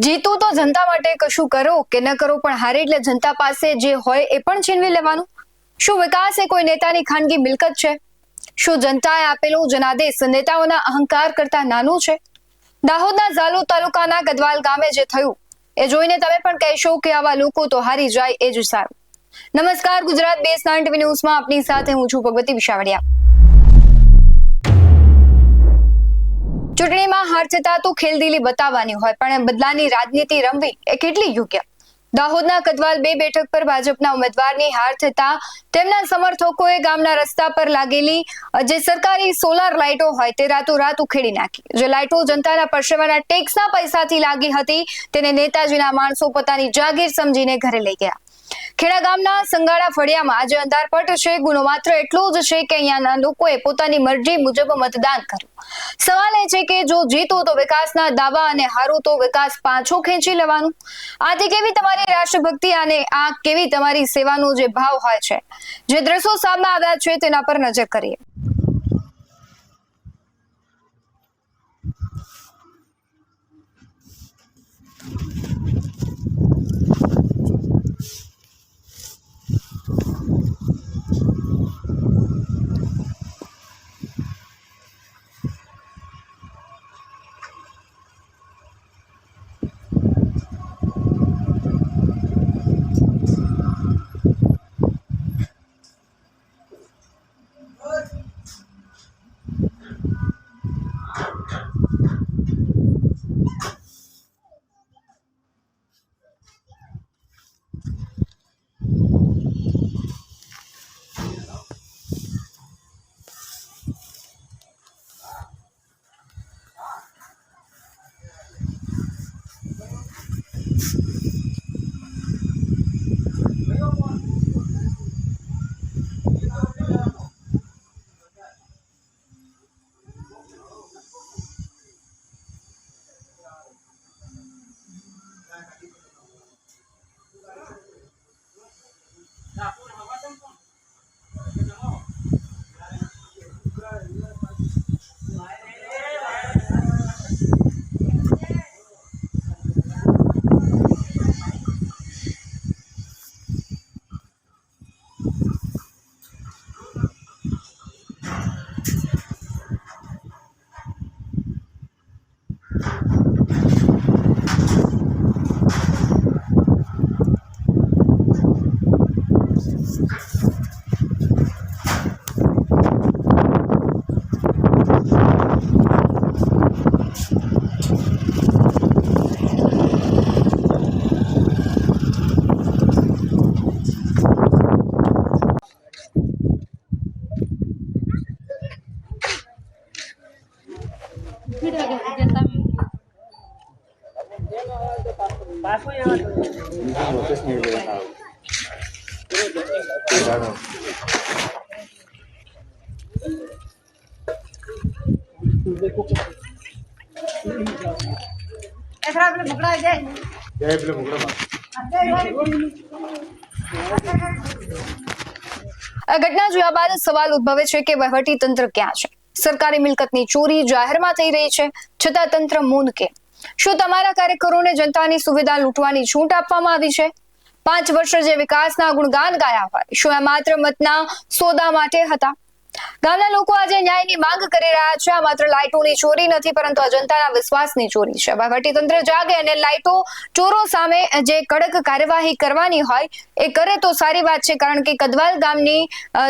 જીતું તો જનતા માટે કશું કરો કે ન કરો, પણ હારે એટલે જનતા પાસે જે હોય એ પણ છીનવી લેવાનું. શું વિકાસ એ કોઈ નેતાની ખાનગી મિલકત છે? શું જનતાએ આપેલો જનાદેશ નેતાઓના અહંકાર કરતા નાનું છે? દાહોદના ઝાલોદ તાલુકાના ગદવાલ ગામે જે થયું એ જોઈને તમે પણ કહેશો કે આવા લોકો તો હારી જાય એ જ સારું. નમસ્કાર, ગુજરાત બેઝ 9 ટીવી ન્યૂઝમાં આપની સાથે હું છું ભગવતી વિશાવડિયા. ચૂંટણીમાં હાર થતા તો ખેલદિલી બતાવવાની હોય, પણ બદલાની રાજનીતિ રમવી એ કેટલી યોગ્ય? દાહોદના કદવાલ 2 બેઠક પર ભાજપના ઉમેદવારની હાર થતા તેમના સમર્થકોએ ગામના રસ્તા પર લાગેલી જે સરકારી સોલાર લાઇટો હોય તે રાતોરાત ઉખેડી નાખી. જે લાઇટો જનતાના પરસેવાના ટેક્સના પૈસાથી લાગી હતી તેને નેતાજીના માણસો પોતાની જાગીર સમજીને ઘરે લઈ ગયા. ખેડા ગામના સંગાડા ફળિયામાં આજે અંધારપટ છે. ગુનો માત્ર એટલો જ છે કે અહીંયાના લોકોએ પોતાની મરજી મુજબ મતદાન કર્યું. સવાલ એ છે કે જો જીતો તો વિકાસના દાવા અને હારો તો વિકાસ પાછો ખેંચી લેવાનું. આથી કેવી તમારી રાષ્ટ્રભક્તિ અને આ કેવી તમારી સેવાનો જે ભાવ હોય છે, જે દ્રશ્યો સામે આવ્યા છે તેના પર નજર કરીએ. આ ઘટના જોયા બાદ સવાલ ઉદ્ભવે છે કે વહીવટી તંત્ર ક્યાં છે? સરકારી મિલકતની ચોરી જાહેરમાં થઈ રહી છે, છતાં તંત્ર મૌન કેમ? શું તમારા કાર્યકરોને જનતાની સુવિધા લૂંટવાની છૂટ આપવામાં આવી છે? 5 વર્ષ જે વિકાસના ગુણગાન ગાયા હોય, શું આ માત્ર મતના સોદા માટે હતા? ગામના લોકો આજે ન્યાયની માંગ કરી રહ્યા છે. આ માત્ર લાઇટોની ચોરી નથી, પરંતુ આ જનતાના વિશ્વાસની ચોરી છે. વહીવટીતંત્ર જાગે અને લાઇટો ચોરો સામે જે કડક કાર્યવાહી કરવાની હોય એ કરે તો સારી વાત છે, કારણ કે કદવાલ ગામની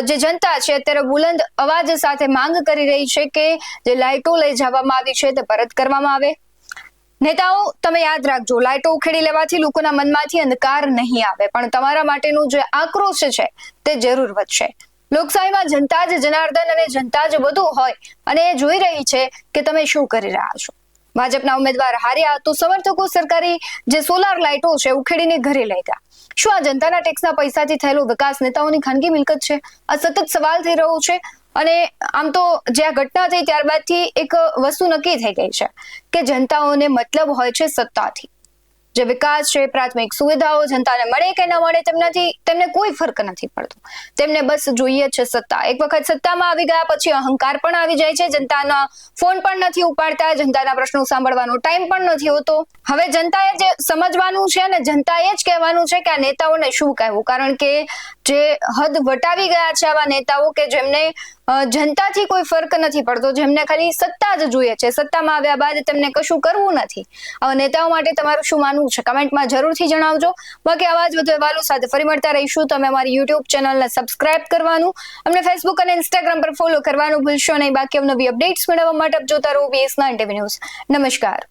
જે જનતા છે અત્યારે બુલંદ અવાજ સાથે માંગ કરી રહી છે કે જે લાઇટો લઈ જવામાં આવી છે તે પરત કરવામાં આવે. નેતાઓ, તમે યાદ રાખજો, લાઇટો ઉખેડી લેવાથી લોકોના મનમાંથી અંધકાર નહીં આવે, પણ તમારા માટેનો જે આક્રોશ છે તે જરૂર વધશે. લોકશાહીમાં જનતા જ જનાર્દન અને જનતા જ બધું હોય, અને એ જોઈ રહી છે કે તમે શું કરી રહ્યા છો. ભાજપના ઉમેદવાર હાર્યા તો સમર્થકો સરકારી જે સોલાર લાઇટો છે ઉખેડીને ઘરે લઈ ગયા. શું આ જનતાના ટેક્સના પૈસાથી થયેલો વિકાસ નેતાઓની ખાનગી મિલકત છે? આ સતત સવાલ થઈ રહ્યો છે. અને આમ તો જે આ ઘટના થઈ ત્યારબાદથી એક વસ્તુ નક્કી થઈ ગઈ છે કે જનતાઓને મતલબ હોય છે સત્તાથી. જે વિકાસ છે, પ્રાથમિક સુવિધાઓ જનતાને મળે કે ન મળે તેમને કોઈ ફરક નથી પડતો. તેમને બસ જોઈએ છે સત્તા. એક વખત સત્તામાં આવી ગયા પછી અહંકાર પણ આવી જાય છે. જનતાના ફોન પણ નથી ઉપાડતા, જનતાના પ્રશ્નો સાંભળવાનો ટાઈમ પણ નથી હોતો. હવે જનતાએ જે સમજવાનું છે ને જનતાએ જ કહેવાનું છે કે આ નેતાઓને શું કહેવું, કારણ કે જે હદ વટાવી ગયા છે આવા નેતાઓ કે જેમને જનતાથી કોઈ ફરક નથી પડતો, જેમને ખાલી સત્તા જ જોઈએ છે. સત્તામાં આવ્યા બાદ તેમને કશું કરવું નથી. આવા નેતાઓ માટે તમારું શું માનવું છે કમેન્ટમાં જરૂરથી જણાવજો. બાકી આવા જ વધુ અહેવાલો સાથે ફરી મળતા રહીશું. તમે અમારી યુટ્યુબ ચેનલને સબસ્ક્રાઇબ કરવાનું, અમને ફેસબુક અને ઇન્સ્ટાગ્રામ પર ફોલો કરવાનું ભૂલશો નહીં. બાકી નવી અપડેટ્સ મેળવવા માટે જોતા રહો BS9 TV ન્યૂઝ. નમસ્કાર.